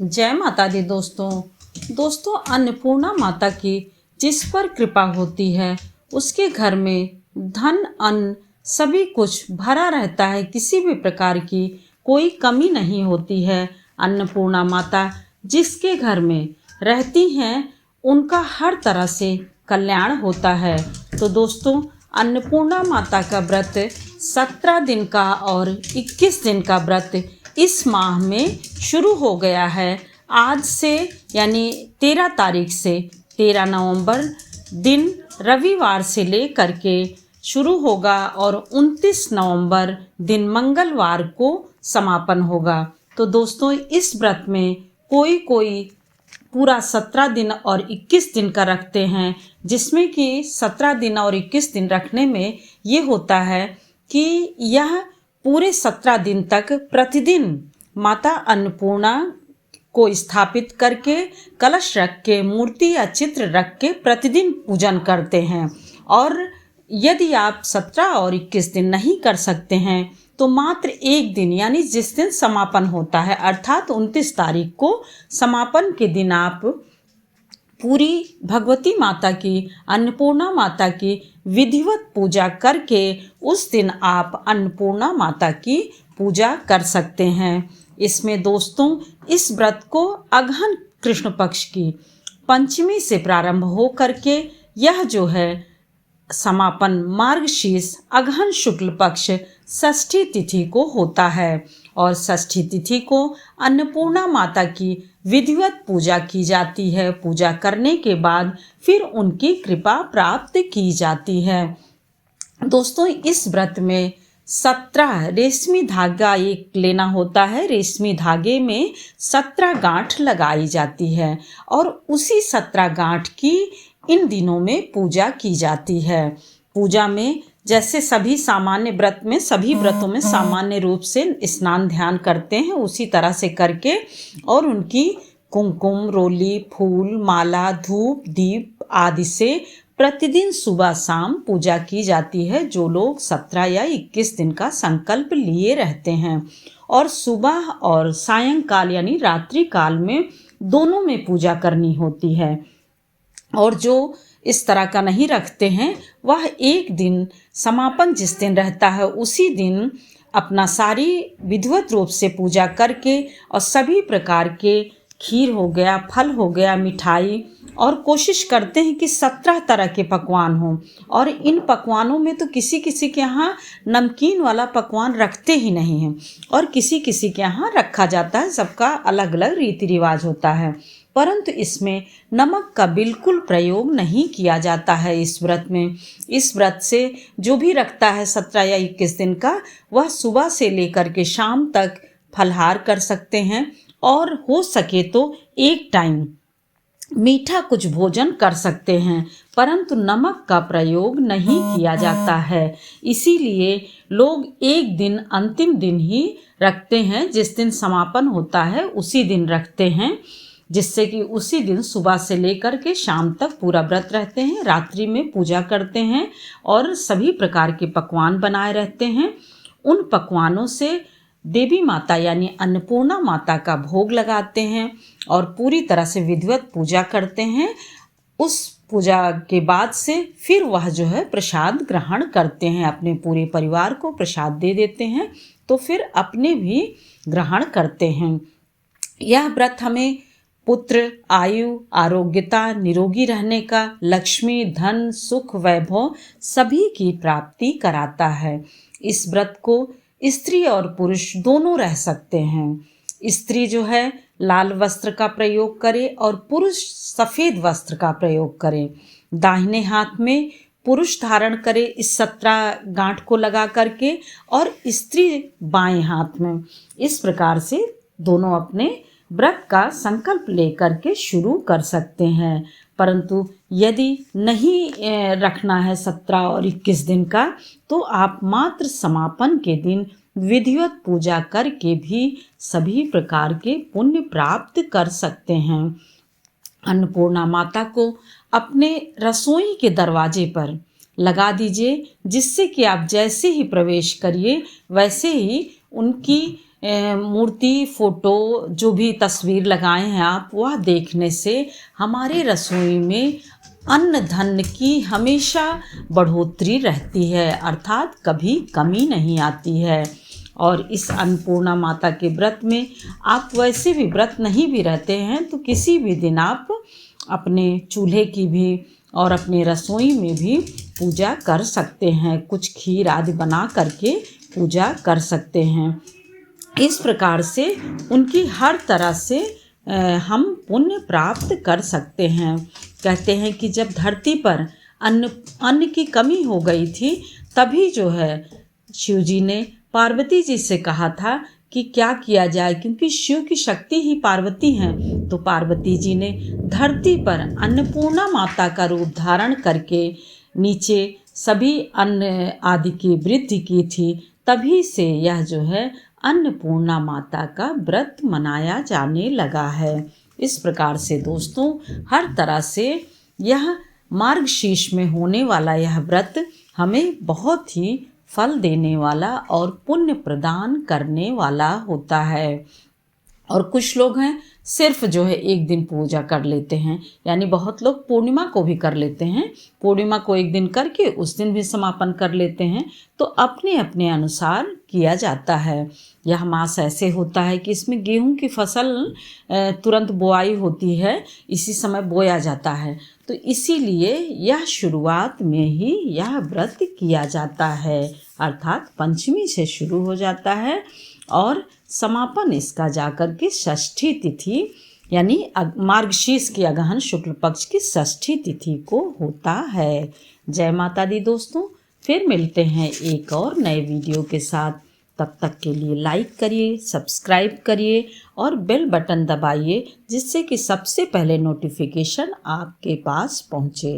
जय माता दी दोस्तों अन्नपूर्णा माता की जिस पर कृपा होती है उसके घर में धन अन्न सभी कुछ भरा रहता है। किसी भी प्रकार की कोई कमी नहीं होती है। अन्नपूर्णा माता जिसके घर में रहती हैं उनका हर तरह से कल्याण होता है। तो दोस्तों अन्नपूर्णा माता का व्रत 17 दिन का और 21 दिन का व्रत इस माह में शुरू हो गया है। आज से यानी 13 तारीख से 13 नवंबर दिन रविवार से लेकर के शुरू होगा और 29 नवंबर दिन मंगलवार को समापन होगा। तो दोस्तों इस व्रत में कोई पूरा 17 दिन और 21 दिन का रखते हैं, जिसमें कि 17 दिन और 21 दिन रखने में ये होता है कि यह पूरे 17 दिन तक प्रतिदिन माता अन्नपूर्णा को स्थापित करके कलश रख के मूर्ति या चित्र रख के प्रतिदिन पूजन करते हैं। और यदि आप 17 और 21 दिन नहीं कर सकते हैं तो मात्र एक दिन यानी जिस दिन समापन होता है अर्थात 29 तारीख को समापन के दिन आप पूरी भगवती माता की अन्नपूर्णा माता की विधिवत पूजा करके उस दिन आप अन्नपूर्णा माता की पूजा कर सकते हैं। इसमें दोस्तों इस व्रत को अगहन कृष्ण पक्ष की पंचमी से प्रारंभ हो करके यह जो है समापन मार्गशीर्ष अगहन शुक्ल पक्ष षष्ठी तिथि को होता है। और षष्ठी तिथि को अन्नपूर्णा माता की विधिवत पूजा की जाती है। पूजा करने के बाद फिर उनकी कृपा प्राप्त की जाती है। दोस्तों इस व्रत में 17 रेशमी धागा एक लेना होता है। रेशमी धागे में 17 गांठ लगाई जाती है और उसी 17 गांठ की इन दिनों में पूजा की जाती है। पूजा में जैसे सभी सामान्य व्रत में सभी व्रतों में सामान्य रूप से स्नान ध्यान करते हैं उसी तरह से करके और उनकी कुमकुम रोली फूल माला धूप दीप आदि से प्रतिदिन सुबह शाम पूजा की जाती है। जो लोग 17 या 21 दिन का संकल्प लिए रहते हैं और सुबह और सायंकाल यानी रात्रि काल में दोनों में पूजा करनी होती है। और जो इस तरह का नहीं रखते हैं वह एक दिन समापन जिस दिन रहता है उसी दिन अपना सारी विधिवत रूप से पूजा करके और सभी प्रकार के खीर हो गया फल हो गया मिठाई और कोशिश करते हैं कि 17 तरह के पकवान हों। और इन पकवानों में तो किसी किसी के यहाँ नमकीन वाला पकवान रखते ही नहीं हैं और किसी किसी के यहाँ रखा जाता है। सबका अलग अलग रीति रिवाज होता है, परंतु इसमें नमक का बिल्कुल प्रयोग नहीं किया जाता है इस व्रत में। इस व्रत से जो भी रखता है 17 या 21 दिन का वह सुबह से लेकर के शाम तक फलहार कर सकते हैं और हो सके तो एक टाइम मीठा कुछ भोजन कर सकते हैं, परंतु नमक का प्रयोग नहीं किया जाता है। इसीलिए लोग एक दिन अंतिम दिन ही रखते हैं, जिस दिन समापन होता है उसी दिन रखते हैं, जिससे कि उसी दिन सुबह से लेकर के शाम तक पूरा व्रत रहते हैं। रात्रि में पूजा करते हैं और सभी प्रकार के पकवान बनाए रहते हैं। उन पकवानों से देवी माता यानी अन्नपूर्णा माता का भोग लगाते हैं और पूरी तरह से विधिवत पूजा करते हैं। उस पूजा के बाद से फिर वह जो है प्रसाद ग्रहण करते हैं, अपने पूरे परिवार को प्रसाद दे देते हैं तो फिर अपने भी ग्रहण करते हैं। यह व्रत हमें पुत्र आयु आरोग्यता निरोगी रहने का लक्ष्मी धन सुख वैभव सभी की प्राप्ति कराता है। इस व्रत को स्त्री और पुरुष दोनों रह सकते हैं। स्त्री जो है लाल वस्त्र का प्रयोग करे और पुरुष सफ़ेद वस्त्र का प्रयोग करे। दाहिने हाथ में पुरुष धारण करे इस 17 गांठ को लगा करके और स्त्री बाएं हाथ में। इस प्रकार से दोनों अपने व्रत का संकल्प लेकर के शुरू कर सकते हैं। परंतु यदि नहीं रखना है 17 और 21 दिन का तो आप मात्र समापन के दिन विधिवत पूजा करके भी सभी प्रकार के पुण्य प्राप्त कर सकते हैं। अन्नपूर्णा माता को अपने रसोई के दरवाजे पर लगा दीजिए, जिससे कि आप जैसे ही प्रवेश करिए वैसे ही उनकी मूर्ति, फोटो, जो भी तस्वीर लगाए हैं आप, वह देखने से हमारे रसोई में अन्न धन की हमेशा बढ़ोतरी रहती है, अर्थात कभी कमी नहीं आती है। और इस अन्नपूर्णा माता के व्रत में आप वैसे भी व्रत नहीं भी रहते हैं तो किसी भी दिन आप अपने चूल्हे की भी और अपने रसोई में भी पूजा कर सकते हैं, कुछ खीर आदि बना करके पूजा कर सकते हैं। इस प्रकार से उनकी हर तरह से हम पुण्य प्राप्त कर सकते हैं। कहते हैं कि जब धरती पर अन्न की कमी हो गई थी, तभी जो है शिव जी ने पार्वती जी से कहा था कि क्या किया जाए, क्योंकि शिव की शक्ति ही पार्वती हैं। तो पार्वती जी ने धरती पर अन्नपूर्णा माता का रूप धारण करके नीचे सभी अन्न आदि की वृद्धि की थी। तभी से यह जो है अन्नपूर्णा माता का व्रत मनाया जाने लगा है। इस प्रकार से दोस्तों, हर तरह से यह मार्गशीर्ष में होने वाला यह व्रत हमें बहुत ही फल देने वाला और पुण्य प्रदान करने वाला होता है। और कुछ लोग हैं सिर्फ जो है एक दिन पूजा कर लेते हैं, यानी बहुत लोग पूर्णिमा को भी कर लेते हैं, पूर्णिमा को एक दिन करके उस दिन भी समापन कर लेते हैं। तो अपने अपने अनुसार किया जाता है। यह मास ऐसे होता है कि इसमें गेहूं की फसल तुरंत बुआई होती है, इसी समय बोया जाता है। तो इसीलिए यह शुरुआत में ही यह व्रत किया जाता है, अर्थात पंचमी से शुरू हो जाता है और समापन इसका जाकर के षष्ठी तिथि यानी मार्गशीर्ष की अगहन शुक्ल पक्ष की षष्ठी तिथि को होता है। जय माता दी दोस्तों, फिर मिलते हैं एक और नए वीडियो के साथ। तब तक के लिए लाइक करिए, सब्सक्राइब करिए और बेल बटन दबाइए, जिससे कि सबसे पहले नोटिफिकेशन आपके पास पहुँचे।